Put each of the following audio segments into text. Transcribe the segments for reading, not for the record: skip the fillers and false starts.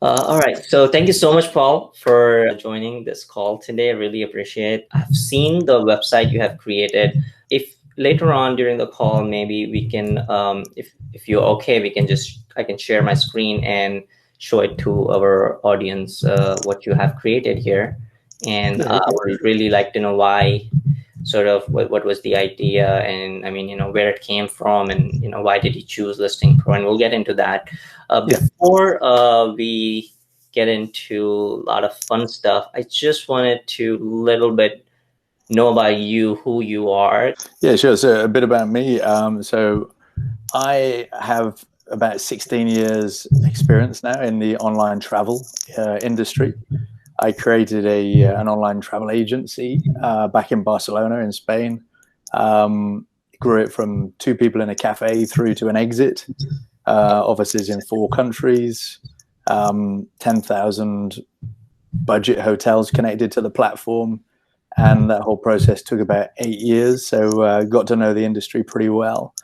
All right. So thank you so much, Paul, for joining this call today. I really appreciate it. I've seen the website you have created. If later on during the call, maybe we can, if you're okay, we can I can share my screen and show it to our audience what you have created here. And Yeah, I okay. would really like to know why, sort of what was the idea, and I mean, where it came from, and why did you choose Listing Pro, and we'll get into that. Yeah, Before we get into a lot of fun stuff, I just wanted to little bit know about you, who you are. yeah, sure. So a bit about me. So I have about 16 years experience now in the online travel industry. I created an online travel agency back in Barcelona in Spain. Um, Grew it from two people in a cafe through to an exit. Offices in 4 countries, 10,000 budget hotels connected to the platform, and that whole process took about 8 years. So got to know the industry pretty well.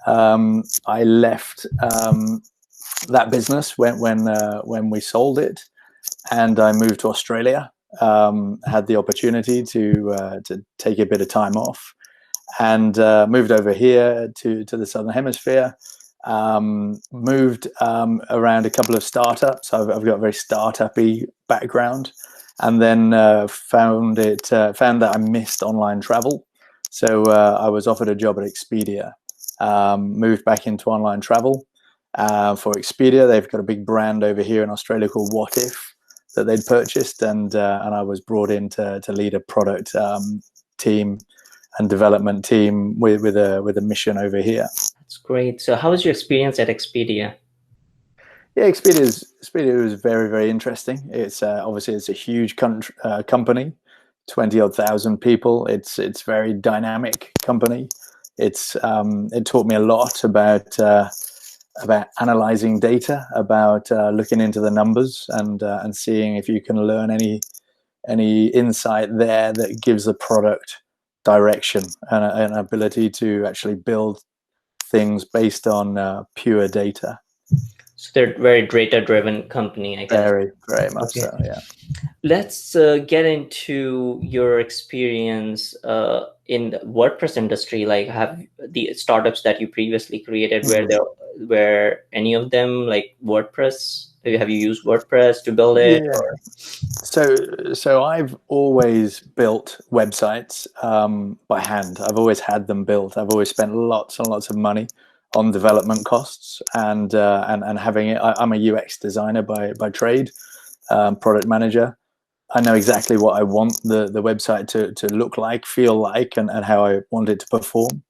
I left that business when we sold it, and I moved to Australia. Had the opportunity to take a bit of time off, and moved over here to the Southern Hemisphere. Moved around a couple of startups. I've got a very startup-y background, and then found that I missed online travel. So I was offered a job at Expedia. Moved back into online travel for Expedia. They've got a big brand over here in Australia called What If that they'd purchased, and I was brought in to lead a product team and development team with a mission over here. That's great. So how was your experience at Expedia? Yeah, Expedia was very interesting. It's obviously it's a huge company, 20 odd thousand people. It's very dynamic company. It taught me a lot about analyzing data, about looking into the numbers, and seeing if you can learn any insight there that gives the product direction and an ability to actually build things based on pure data. So they're very data-driven company, I guess. Very much Okay. so. Yeah. Let's get into your experience in the WordPress industry. Like, have the startups that you previously created, were any of them like WordPress? Have you used WordPress to build it? Yeah. Or So I've always built websites by hand. I've always had them built. I've always spent lots and lots of money on development costs, and having it. I'm a UX designer by trade, product manager. I know exactly what I want the website to look like, feel like, and how I want it to perform.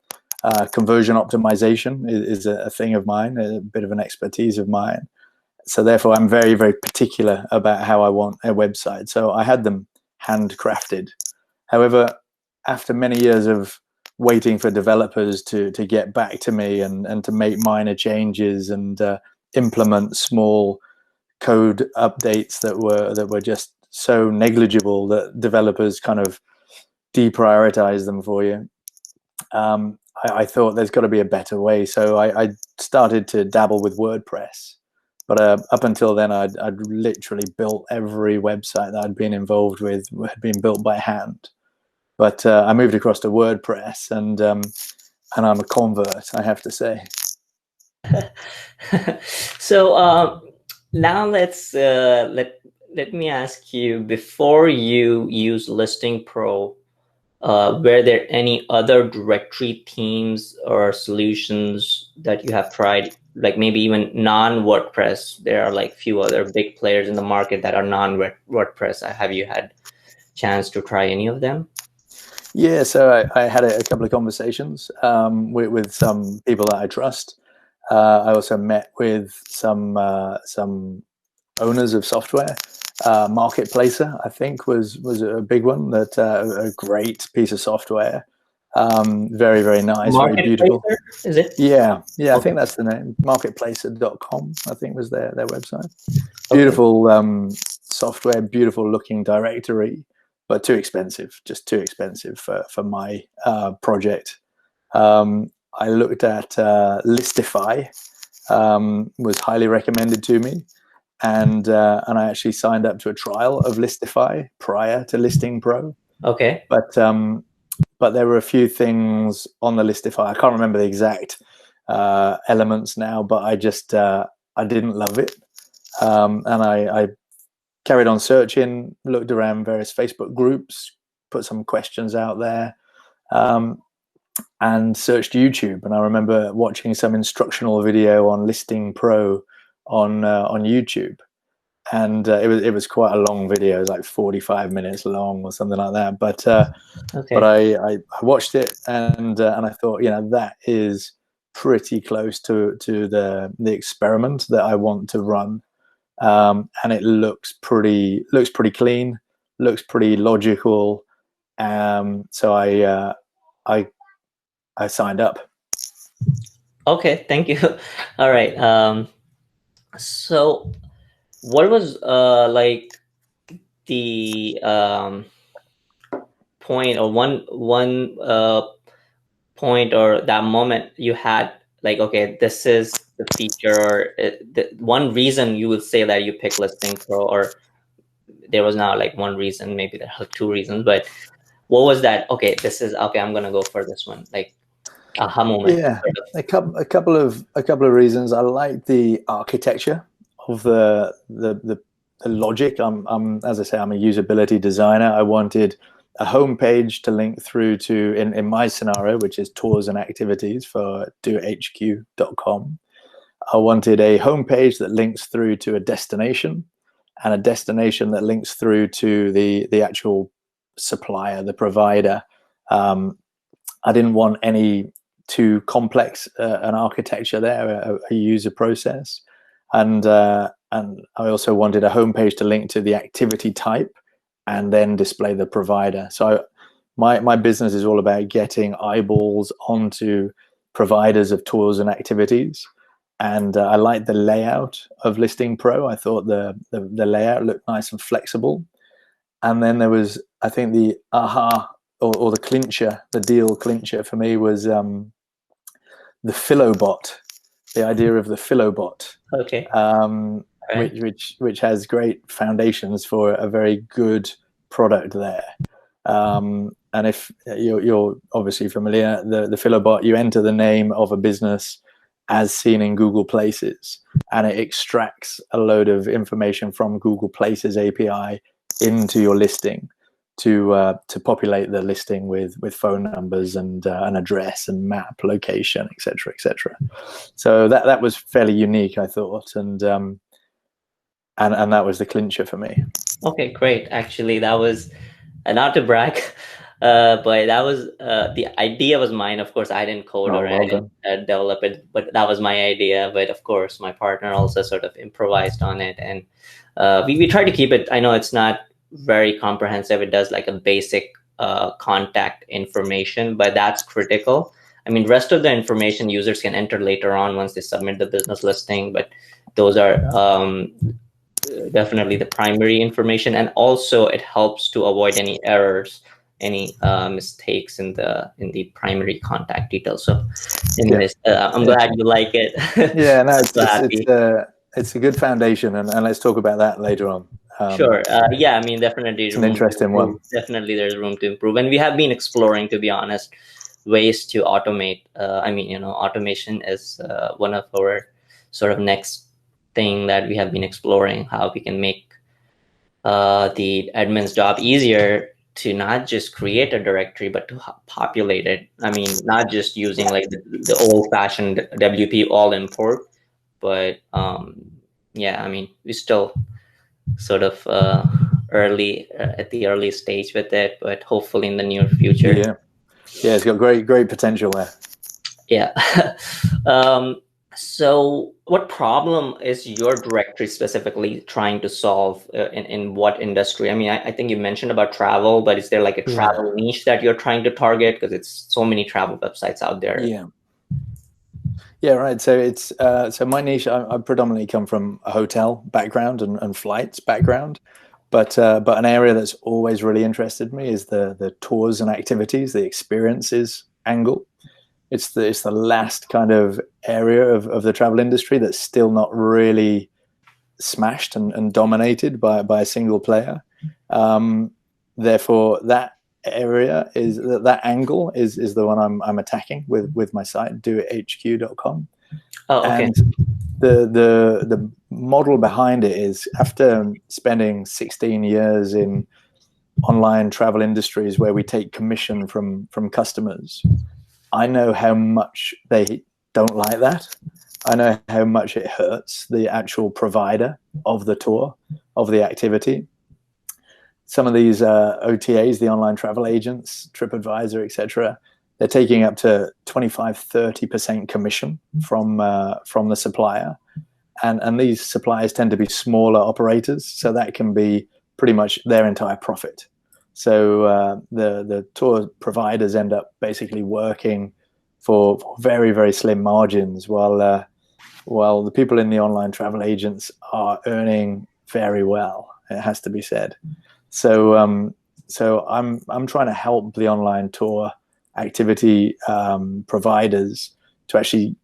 Conversion optimization is a thing of mine, a bit of an expertise of mine. So therefore, I'm very particular about how I want a website. So I had them handcrafted. However, after many years of waiting for developers to get back to me and to make minor changes and implement small code updates that were just so negligible that developers kind of deprioritize them for you. I thought there's got to be a better way, so I started to dabble with WordPress. But up until then, I'd literally built every website that I'd been involved with had been built by hand. But I moved across to WordPress, and I'm a convert, I have to say. so now let me ask you, before you use Listing Pro, were there any other directory themes or solutions that you have tried? Like maybe even non-WordPress. There are like few other big players in the market that are non-WordPress. Have you had chance to try any of them? Yeah, so I had a couple of conversations with some people that I trust. I also met with some owners of software. Marketplacer, I think, was a big one. That a great piece of software. Very nice, very beautiful. Marketplacer, is it? Yeah, I Okay. think that's the name. Marketplacer.com, I think, was their website. Okay. Beautiful software, beautiful looking directory, but too expensive, just too expensive for my project. I looked at Listify, was highly recommended to me. and I actually signed up to a trial of Listify prior to Listing Pro. Okay. But there were a few things on the Listify. I can't remember the exact elements now, but I just I didn't love it, and I carried on searching, looked around various Facebook groups, put some questions out there, and searched YouTube. And I remember watching some instructional video on Listing Pro on YouTube, and it was quite a long video. It was like 45 minutes long or something like that. But Okay. I watched it, and I thought, that is pretty close to the experiment that I want to run. And it looks pretty clean, looks pretty logical. So I signed up. Okay. Thank you. All right. So what was like the point, or one point, or that moment you had, like, okay, this is the feature, or the one reason you would say that you pick Listing Pro, or there was not like one reason, maybe there are two reasons, but what was that? Okay, this is okay, I'm gonna go for this one, like aha moment. Yeah, a couple of reasons. I like the architecture of the logic. I'm as I say, I'm a usability designer. I wanted a homepage to link through to, in my scenario, which is tours and activities for dohq.com. I wanted a homepage that links through to a destination, and a destination that links through to the actual supplier, the provider. I didn't want any too complex an architecture there, a user process, and I also wanted a homepage to link to the activity type, and then display the provider. So my business is all about getting eyeballs onto providers of tours and activities, and I like the layout of Listing Pro. I thought the layout looked nice and flexible. And then there was, I think, the aha, or the clincher, the deal clincher for me was the Philobot, the idea of the Philobot, Okay. All right. which has great foundations for a very good product there. And if you're obviously familiar, the Philobot, you enter the name of a business as seen in Google Places, and it extracts a load of information from Google Places API into your listing to populate the listing with phone numbers and an address and map, location, etc., etc. So that was fairly unique, I thought, and that was the clincher for me. Okay, great. Actually, that was not to brag, but that was the idea was mine. Of course, I didn't code, or I Well didn't done. develop it, but that was my idea. But of course, my partner also sort of improvised on it, and we try to keep it. I know it's not very comprehensive. It does like a basic contact information, but that's critical. I mean, rest of the information users can enter later on once they submit the business listing, but those are definitely the primary information, and also it helps to avoid any errors, any mistakes in the primary contact details. So anyways, I'm glad you like it. Yeah, no, So happy. it's a good foundation, and let's talk about that later on. Sure. Yeah, I mean, definitely It's an room to interesting one. improve. Definitely there's room to improve, and we have been exploring, to be honest, ways to automate. I mean, automation is one of our sort of next thing that we have been exploring, how we can make the admin's job easier to not just create a directory, but to populate it. I mean, not just using like the old-fashioned WP all import, but yeah, I mean, we still sort of early at the early stage with it, but hopefully in the near future. Yeah, it's got great potential there. Yeah. So what problem is your directory specifically trying to solve in what industry? I mean, I think you mentioned about travel, but is there like a travel niche that you're trying to target? Because it's so many travel websites out there. Yeah, right. So it's so my niche. I predominantly come from a hotel background and flights background, but an area that's always really interested me is the tours and activities, the experiences angle. It's the last kind of area of the travel industry that's still not really smashed and dominated by a single player. Therefore, that area is that angle is the one I'm attacking with my site, doithq.com. Oh, okay. And the model behind it is, after spending 16 years in online travel industries where we take commission from customers, I know how much they don't like that. I know how much it hurts the actual provider of the tour, of the activity. Some of these OTAs, the online travel agents, TripAdvisor, etc., they're taking up to 25-30% commission from the supplier. And these suppliers tend to be smaller operators, so that can be pretty much their entire profit. So the tour providers end up basically working for very, very slim margins, while the people in the online travel agents are earning very well. It has to be said. So I'm trying to help the online tour activity providers to actually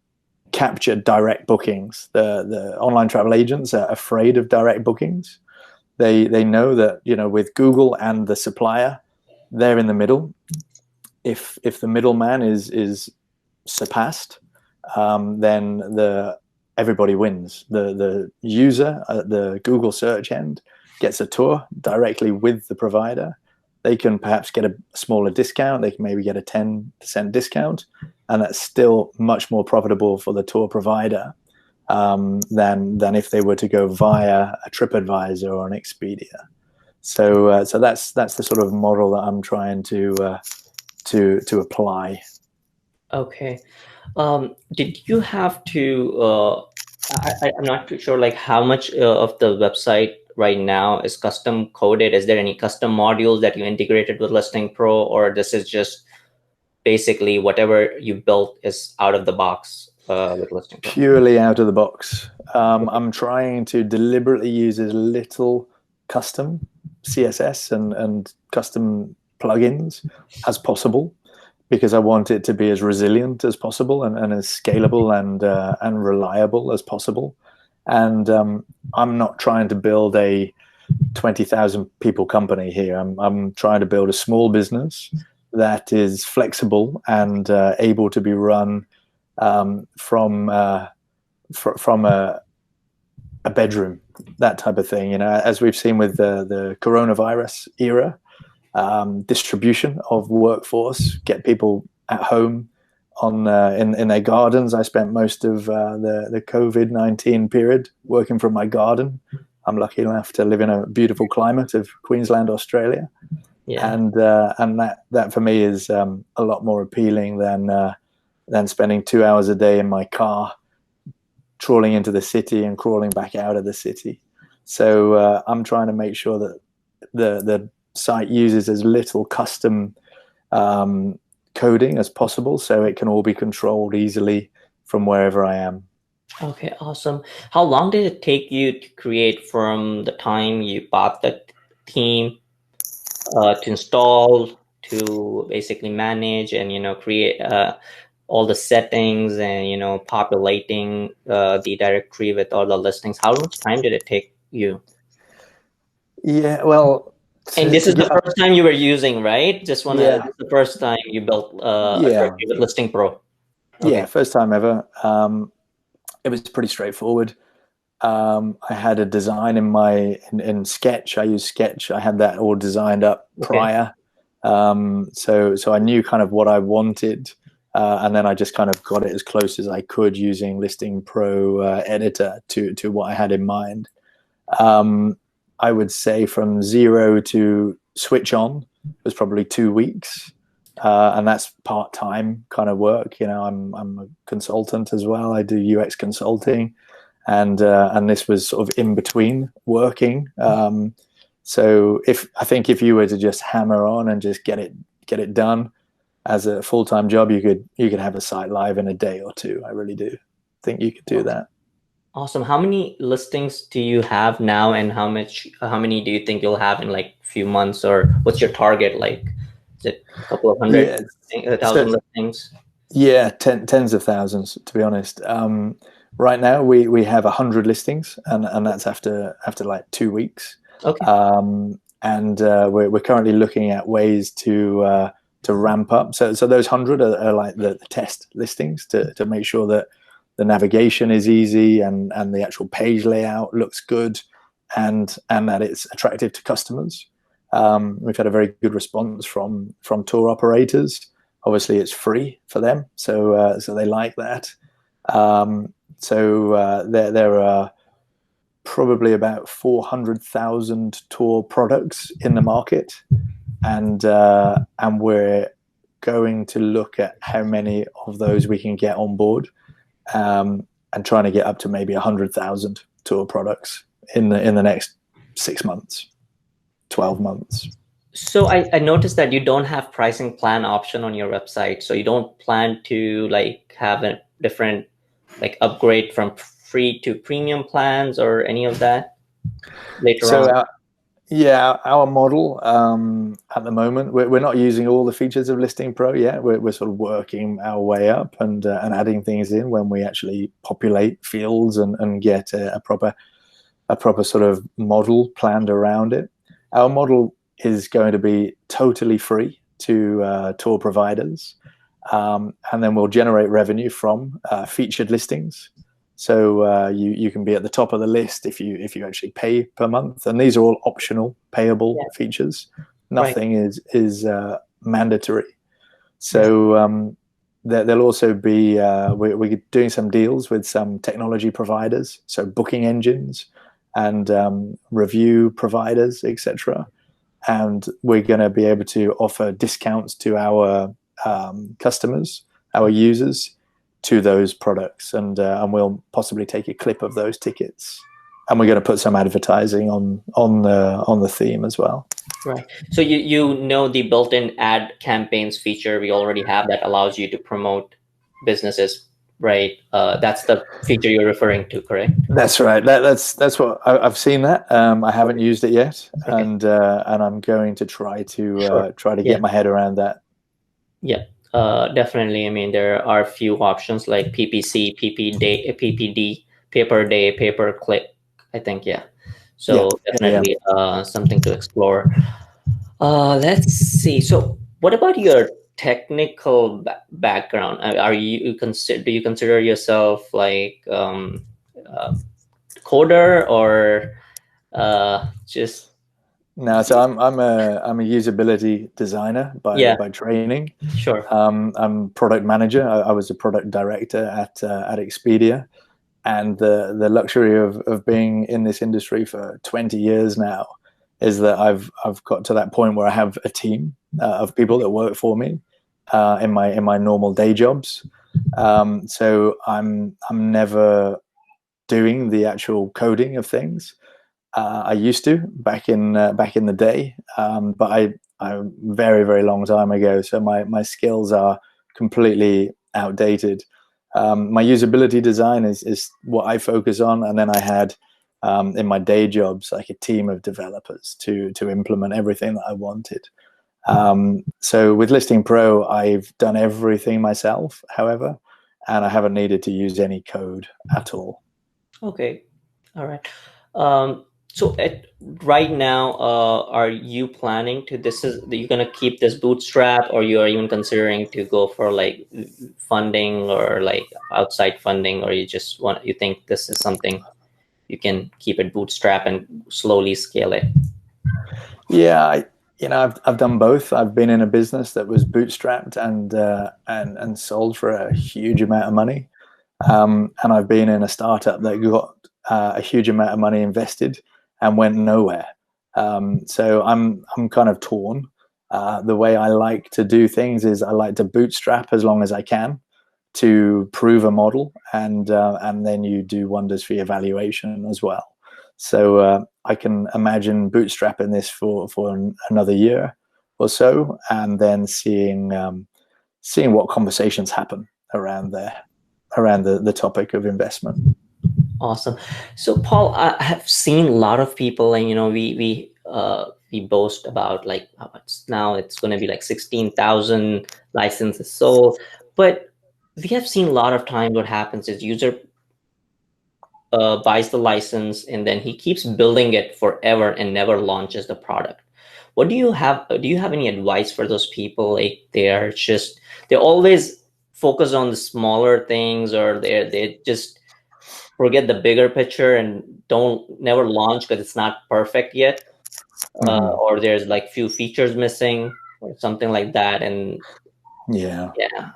capture direct bookings. The online travel agents are afraid of direct bookings. They know that, with Google and the supplier, they're in the middle. If the middleman is surpassed, then everybody wins. The user at the Google search end gets a tour directly with the provider. They can perhaps get a smaller discount. They can maybe get a 10% discount, and that's still much more profitable for the tour provider than if they were to go via a TripAdvisor or an Expedia. So that's the sort of model that I'm trying to apply. Okay. Did you have to? I'm not too sure, like how much of the website right now is custom coded. Is there any custom modules that you integrated with Listing Pro, or this is just basically whatever you built is out of the box with Listing Pro? Purely out of the box. I'm trying to deliberately use as little custom CSS and custom plugins as possible, because I want it to be as resilient as possible and as scalable and reliable as possible. And I'm not trying to build a 20,000 people company here. I'm trying to build a small business that is flexible and able to be run from a bedroom, that type of thing. As we've seen with the coronavirus era, distribution of workforce, get people at home in their gardens. I spent most of the COVID-19 period working from my garden. I'm lucky enough to live in a beautiful climate of Queensland, Australia. Yeah. And that for me is a lot more appealing than spending 2 hours a day in my car trawling into the city and crawling back out of the city. So I'm trying to make sure that the site uses as little custom coding as possible, so it can all be controlled easily from wherever I am. Okay, awesome. How long did it take you to create from the time you bought the theme to install, to basically manage and create all the settings and populating the directory with all the listings? How much time did it take you? Yeah, well, And this is the first time you were using, right? This is the first time you built a directory with Listing Pro. Okay. Yeah, first time ever. It was pretty straightforward. I had a design in Sketch. I use Sketch. I had that all designed up prior. So I knew kind of what I wanted, and then I just kind of got it as close as I could using Listing Pro editor to what I had in mind. I would say from zero to switch on was probably 2 weeks. And that's part-time kind of work. I'm a consultant as well. I do UX consulting, and this was sort of in between working. So I think if you were to just hammer on and just get it done as a full-time job, you could have a site live in a day or two. I really do think you could do that. Awesome. How many listings do you have now, and how many do you think you'll have in like a few months, or what's your target? Like, is it a couple of hundred, 1,000 listings? Yeah, tens of thousands, to be honest. Right now, we have 100 listings, and that's after like 2 weeks. Okay. And we're currently looking at ways to ramp up. So those 100 are like the test listings to make sure that the navigation is easy and the actual page layout looks good, and that it's attractive to customers. We've had a very good response from tour operators. Obviously, it's free for them, so they like that. There are probably about 400,000 tour products in the market, and we're going to look at how many of those we can get on board, and trying to get up to maybe 100,000 tour products in the next 6 months, 12 months. So I noticed that you don't have pricing plan option on your website. So you don't plan to like have a different like upgrade from free to premium plans or any of that later on? Our model at the moment, we're not using all the features of Listing Pro yet. We're sort of working our way up and adding things in when we actually populate fields and get a proper sort of model planned around it. Our model is going to be totally free to tour providers, and then we'll generate revenue from featured listings. So you can be at the top of the list if you actually pay per month, and these are all optional, payable features. Nothing is mandatory. So there'll also be we're doing some deals with some technology providers, so booking engines and review providers, etc. And we're going to be able to offer discounts to our customers, our users, to those products, and we'll possibly take a clip of those tickets, and we're going to put some advertising on the theme as well. Right. So you know the built-in ad campaigns feature we already have that allows you to promote businesses, right? That's the feature you're referring to, correct? That's right. That's what I've seen that. I haven't used it yet, Okay. and I'm going to try to get my head around that. Yeah. Definitely. I mean, there are a few options like PPC, PPD, pay per day, pay per click. I think, yeah. So definitely something to explore. Let's see. So, what about your technical background? Are do you consider yourself like coder or just? No, so I'm a usability designer by training. Sure. I'm product manager. I was a product director at Expedia, and the luxury of being in this industry for 20 years now is that I've got to that point where I have a team of people that work for me in my normal day jobs. So I'm never doing the actual coding of things. I used to back in the day, but I very, very long time ago. So my skills are completely outdated. My usability design is what I focus on, and then I had in my day jobs like a team of developers to implement everything that I wanted. So with Listing Pro, I've done everything myself, however, and I haven't needed to use any code at all. Okay, all right. So right now, are you planning to you're gonna keep this bootstrap, or you are even considering to go for like funding or like outside funding, or you think this is something you can keep it bootstrap and slowly scale it? Yeah, I've done both. I've been in a business that was bootstrapped and sold for a huge amount of money, and I've been in a startup that got a huge amount of money invested and went nowhere. So I'm kind of torn. The way I like to do things is I like to bootstrap as long as I can to prove a model, and then you do wonders for your valuation as well. So I can imagine bootstrapping this for another year or so, and then seeing what conversations happen around the topic of investment. Awesome. So Paul, I have seen a lot of people, and we boast about like how much now it's going to be like 16,000 licenses sold, but we have seen a lot of time what happens is buys the license, and then he keeps building it forever and never launches the product. What do you have? Do you have any advice for those people? Like they always focus on the smaller things, or they just forget the bigger picture and don't never launch because it's not perfect yet, Hmm. or there's like few features missing or something like that. And Yeah, yeah,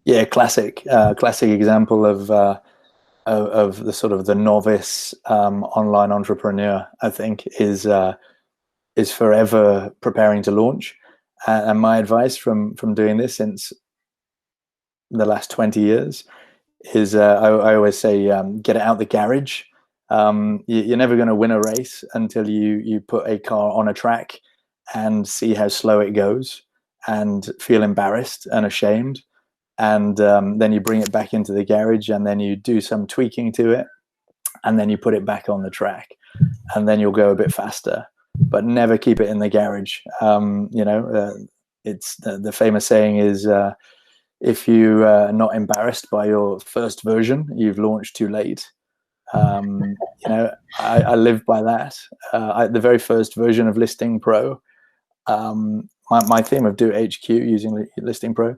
yeah, classic example of the sort of the novice online entrepreneur. I think is forever preparing to launch. And my advice from doing this since the last 20 years is I always say get it out the garage. You're never going to win a race until you put a car on a track and see how slow it goes and feel embarrassed and ashamed. And then you bring it back into the garage and then you do some tweaking to it and then you put it back on the track and then you'll go a bit faster, but never keep it in the garage. It's the famous saying is if you are not embarrassed by your first version, you've launched too late. I live by that. The very first version of Listing Pro, my theme of Do HQ using Listing Pro,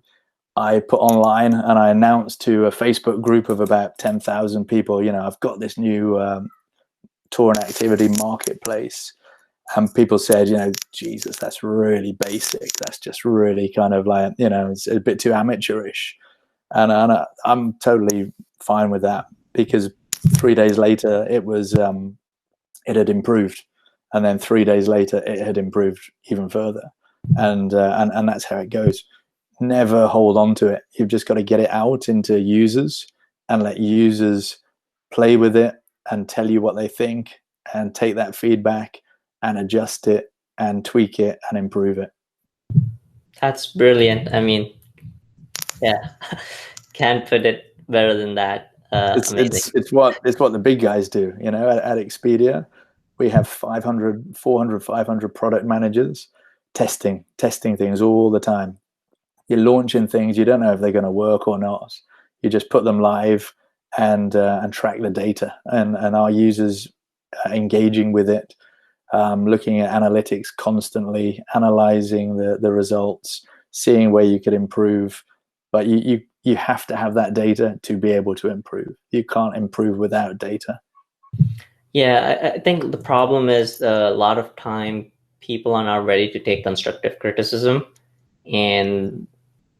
I put online and I announced to a Facebook group of about 10,000 people, I've got this new tour and activity marketplace. And people said, Jesus, that's really basic. That's just really kind of like, it's a bit too amateurish. And I'm totally fine with that because 3 days later it had improved, and then 3 days later it had improved even further, and that's how it goes. Never hold on to it. You've just got to get it out into users and let users play with it and tell you what they think and take that feedback and adjust it and tweak it and improve it. that's brilliant. I mean, yeah, can't put it better than that. It's Amazing. it's it's what the big guys do. At Expedia, we have 500, 400, 500 product managers testing things all the time. You're launching things, you don't know if they're going to work or not. You just put them live and track the data, and our users engaging with it, looking at analytics constantly, analyzing the results, seeing where you could improve. But you have to have that data to be able to improve. You can't improve without data. Yeah, I think the problem is a lot of time people are not ready to take constructive criticism, and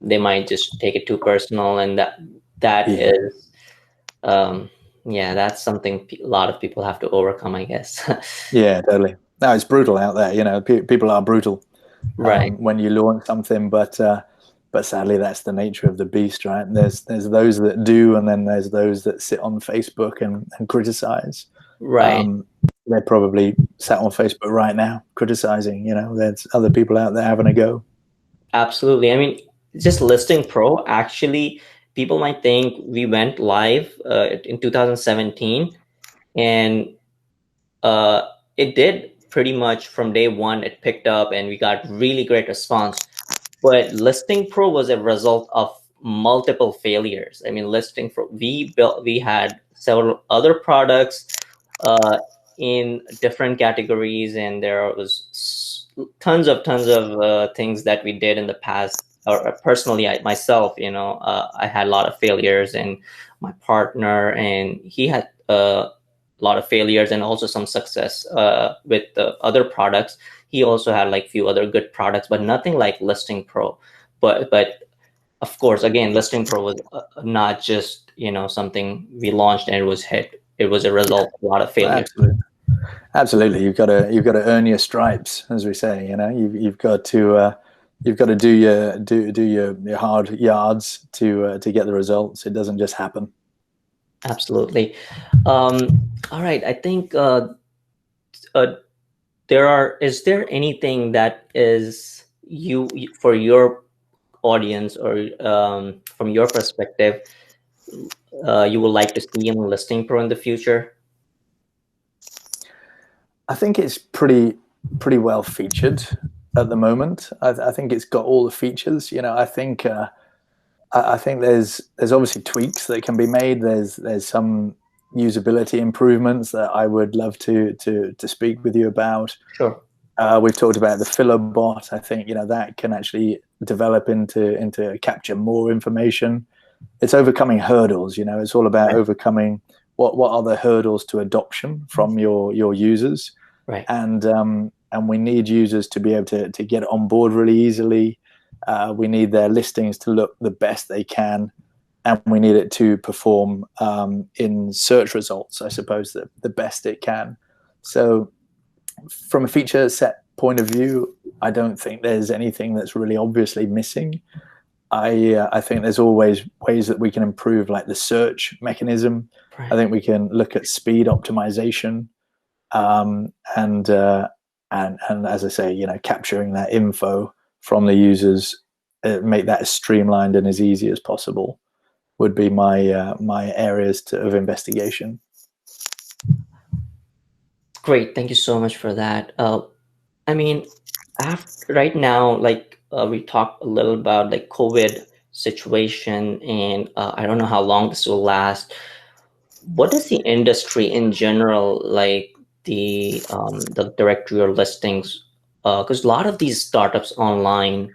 they might just take it too personal, and that Yeah, is, um, yeah, that's something a lot of people have to overcome, I guess. yeah, totally. No, it's brutal out there. People are brutal Right, when you launch something, but sadly, that's the nature of the beast, right? And there's those that do, and then there's those that sit on Facebook and criticize. right. Um, they're probably sat on Facebook right now criticizing. There's other people out there having a go. Absolutely. I mean, just Listing Pro, actually, people might think we went live in 2017, and uh, it did pretty much from day one. It picked up, and we got really great response. But Listing Pro was a result of multiple failures. I mean, Listing Pro, we had several other products uh, in different categories, and there was tons of things that we did in the past. Or personally, myself, I had a lot of failures, and my partner, and he had a lot of failures and also some success with the other products. He also had like few other good products, but nothing like Listing Pro. But of course, again, Listing Pro was not just something we launched and it was hit. It was a result of a lot of failures. Absolutely, absolutely. You've got to earn your stripes, as we say. You've got to do your hard yards to get the results. It doesn't just happen. Absolutely. All right. I think uh, is there anything that is for your audience, or from your perspective, you would like to see in Listing Pro in the future? I think it's pretty well featured at the moment. I think it's got all the features. I think there's obviously tweaks that can be made. There's some usability improvements that I would love to speak with you about. Sure. We've talked about the filler bot. I think that can actually develop into capture more information. It's overcoming hurdles. It's all about Right. overcoming what are the hurdles to adoption from your users, Right. and we need users to be able to get on board really easily. We need their listings to look the best they can, and we need it to perform in search results, I suppose, the best it can. So from a feature set point of view, I don't think there's anything that's really obviously missing. I think there's always ways that we can improve, like the search mechanism. Right. I think we can look at speed optimization, and as I say, capturing that info from the users, make that as streamlined and as easy as possible would be my areas of investigation. Great. Thank you so much for that. I mean, right now, like we talked a little about like COVID situation, and I don't know how long this will last. What does the industry in general, like the directory or listings, because a lot of these startups online,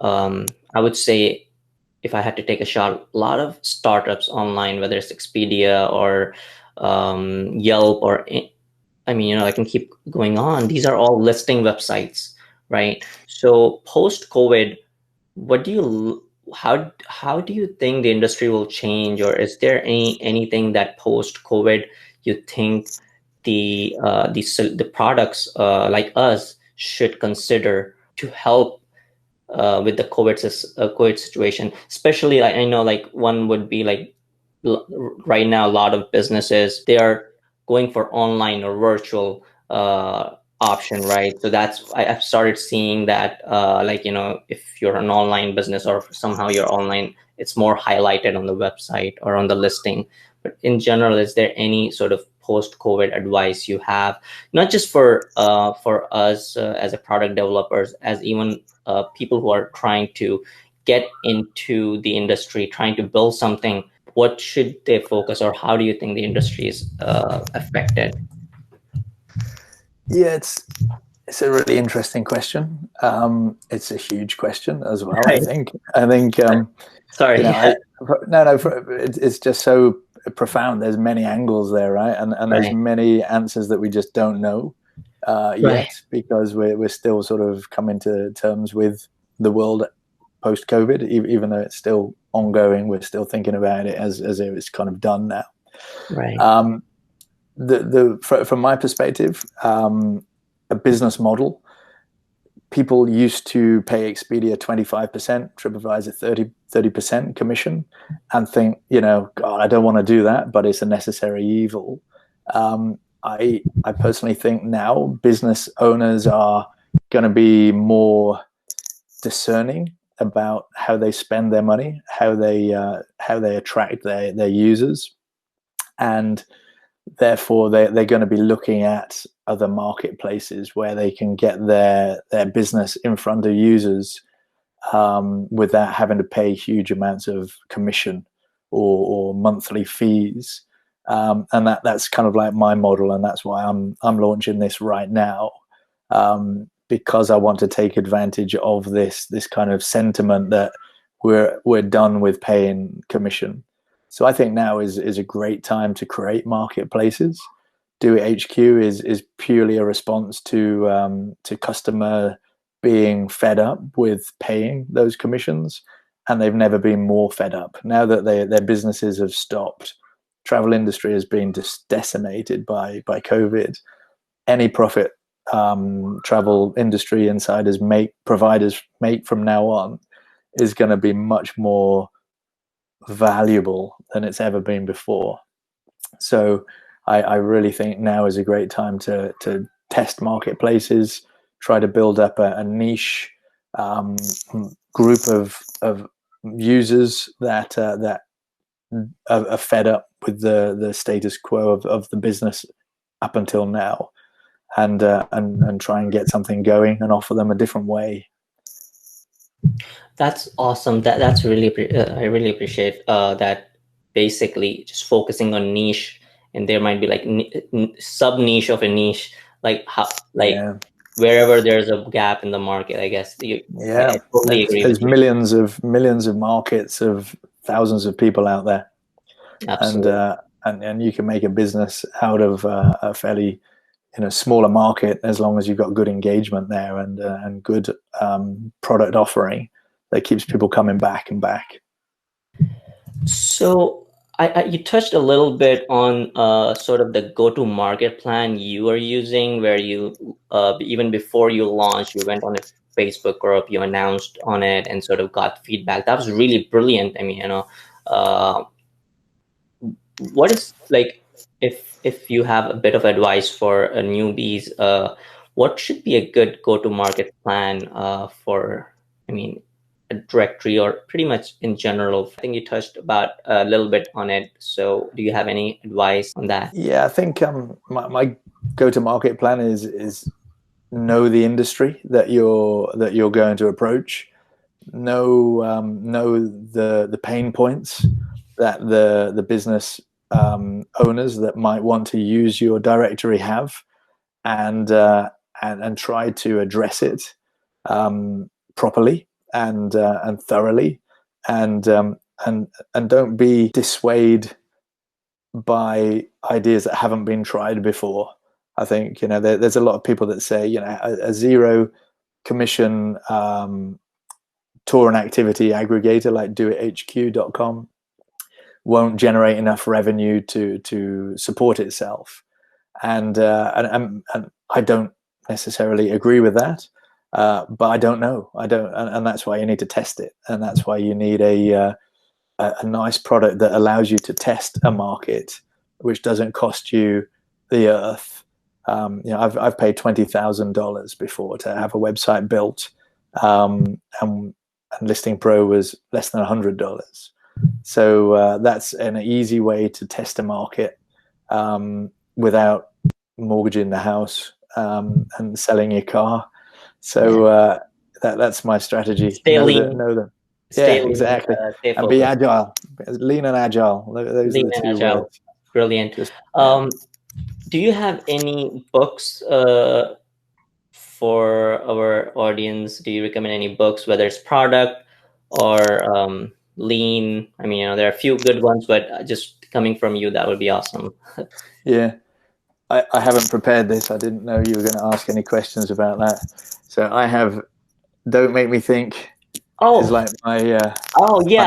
I would say, if I had to take a shot, a lot of startups online, whether it's Expedia or Yelp or I mean, I can keep going on. These are all listing websites, right? So post COVID, what do you how do you think the industry will change, or is there anything that post COVID you think the products like us should consider to help with the COVID situation? Especially, I know like one would be like right now a lot of businesses, they are going for online or virtual option, right? So I've started seeing that like if you're an online business or somehow you're online, it's more highlighted on the website or on the listing. But in general, is there any sort of post-COVID advice you have, not just for us as a product developers, as even people who are trying to get into the industry, trying to build something? What should they focus, or how do you think the industry is affected? Yeah, it's a really interesting question. It's a huge question as well. Right. I think Sorry. no, it's just so profound. There's many angles there, right? And there's Right. many answers that we just don't know Right. yet, because we're still sort of coming to terms with the world post COVID, even though it's still ongoing. We're still thinking about it as if it's kind of done now. Right. From my perspective, a business model. People used to pay Expedia 25%, TripAdvisor 30% commission, and think, God, I don't want to do that, but it's a necessary evil. I personally think now business owners are going to be more discerning about how they spend their money, how they attract their users, and therefore they're going to be looking at other marketplaces where they can get their business in front of users without having to pay huge amounts of commission or monthly fees. And that's kind of like my model, and that's why I'm launching this right now, because I want to take advantage of this kind of sentiment that we're done with paying commission. So I think now is a great time to create marketplaces. Do It HQ is purely a response to customer being fed up with paying those commissions, and they've never been more fed up. Now that their businesses have stopped, travel industry has been decimated by COVID. Any profit travel industry insiders providers make from now on is going to be much more valuable than it's ever been before. So I really think now is a great time to test marketplaces, try to build up a niche group of users that are fed up with the status quo of the business up until now, and try and get something going and offer them a different way. That's awesome. That's really I really appreciate that. Basically, just focusing on niche and there might be like sub niche of a niche, like how, like Yeah. wherever there's a gap in the market, I guess. I totally agree with There's you. millions of markets of thousands of people out there, Absolutely. and you can make a business out of a fairly smaller market as long as you've got good engagement there and good product offering that keeps people coming back and back. So you touched a little bit on sort of the go-to-market plan you are using, where you even before you launched, you went on a Facebook group, you announced on it, and sort of got feedback. That was really brilliant. I mean, uh, what is like, if you have a bit of advice for newbies, what should be a good go-to-market plan for, I mean, a directory or pretty much in general? I think you touched about a little bit on it. So do you have any advice on that? Yeah, I think my go-to-market plan is know the industry that you're going to approach, know the pain points that the business owners that might want to use your directory have, and try to address it properly and thoroughly, and and don't be dissuaded by ideas that haven't been tried before. I think there's a lot of people that say a zero commission tour and activity aggregator like doithq.com won't generate enough revenue to support itself, and I don't necessarily agree with that, but I don't know. I don't, and that's why you need to test it, and that's why you need a nice product that allows you to test a market, which doesn't cost you the earth. I've paid $20,000 before to have a website built, and Listing Pro was less than $100. So that's an easy way to test a market without mortgaging the house and selling your car. So that's my strategy. Stay lean, Know them. stay Yeah, lean, exactly. stay And be focused. agile. Lean and agile. Those are Lean the and two agile. words. Brilliant. Just Do you have any books for our audience? Do you recommend any books, whether it's product or lean? I mean, there are a few good ones, but just coming from you, that would be awesome. yeah. I haven't prepared this. I didn't know you were going to ask any questions about that. So I have Don't Make Me Think is Oh, like my my yeah,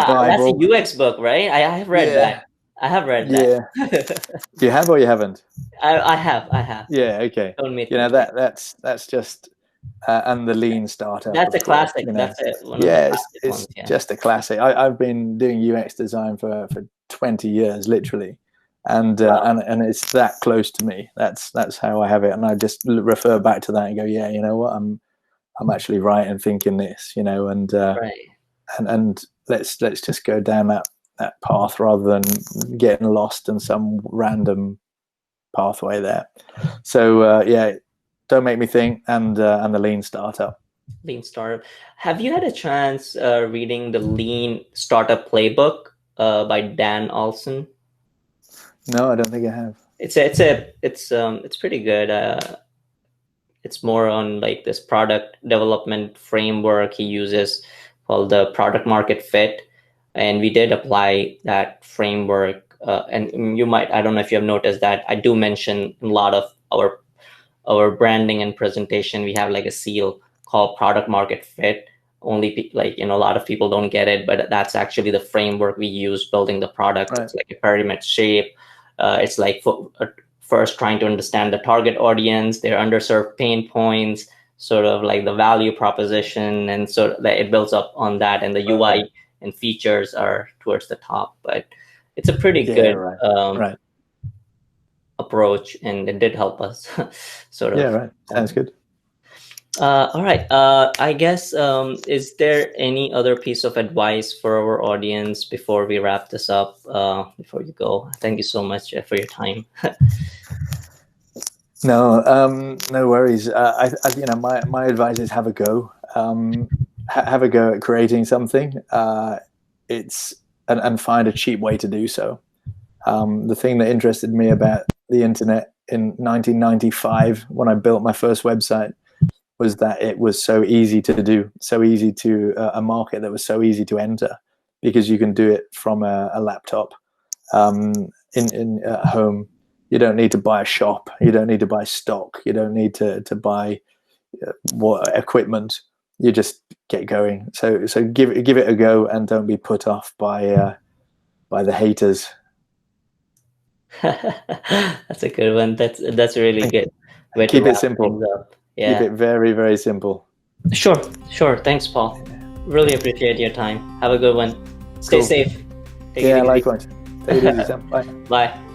that's a Bible. UX book, right? I have read that. Yeah. I have read that. Yeah. You have or you haven't? I have. Yeah, okay. Don't make me. That's just and the Lean Startup, That's of a course. classic. That's one of the Yeah, classic it's ones. Yeah. just a classic. I've been doing UX design for 20 years, literally, Wow. and it's that close to me. That's how I have it, and I just refer back to that and go, yeah, you know what, I'm actually right in thinking this, Right. and let's just go down that path rather than getting lost in some random pathway there. So yeah, Don't Make Me Think and the Lean Startup. Lean Startup. Have you had a chance reading the Lean Startup Playbook by Dan Olson? No, I don't think I have. It's pretty good. It's more on like this product development framework he uses called the product market fit, and we did apply that framework. And you might, I don't know if you have noticed that I do mention a lot of our branding and presentation. We have like a seal called product market fit. Only like a lot of people don't get it, but that's actually the framework we use building the product. Right. It's like a pyramid shape. It's like first trying to understand the target audience, their underserved pain points, sort of like the value proposition, and so that it builds up on that, and the UI and features are towards the top. But it's a pretty Yeah, good right. approach, and it did help us sort Yeah, of. right. Sounds good. All right. I guess, is there any other piece of advice for our audience before we wrap this up? Before you go, thank you so much for your time. No, no worries. My advice is have a go. Have a go at creating something. And find a cheap way to do so. The thing that interested me about the internet in 1995, when I built my first website, was that it was so easy to do, so easy to a market that was so easy to enter, because you can do it from a laptop in at home. You don't need to buy a shop. You don't need to buy stock. You don't need to buy what equipment. You just get going. So give it a go, and don't be put off by the haters. That's a good one. That's a really good way to Keep it wrap simple. things up. Keep Yeah. it very, very simple. Sure. Thanks, Paul. Really appreciate your time. Have a good one. Stay Cool. safe. Take it Yeah, easy. likewise. Take it easy, Sam. Bye. Bye.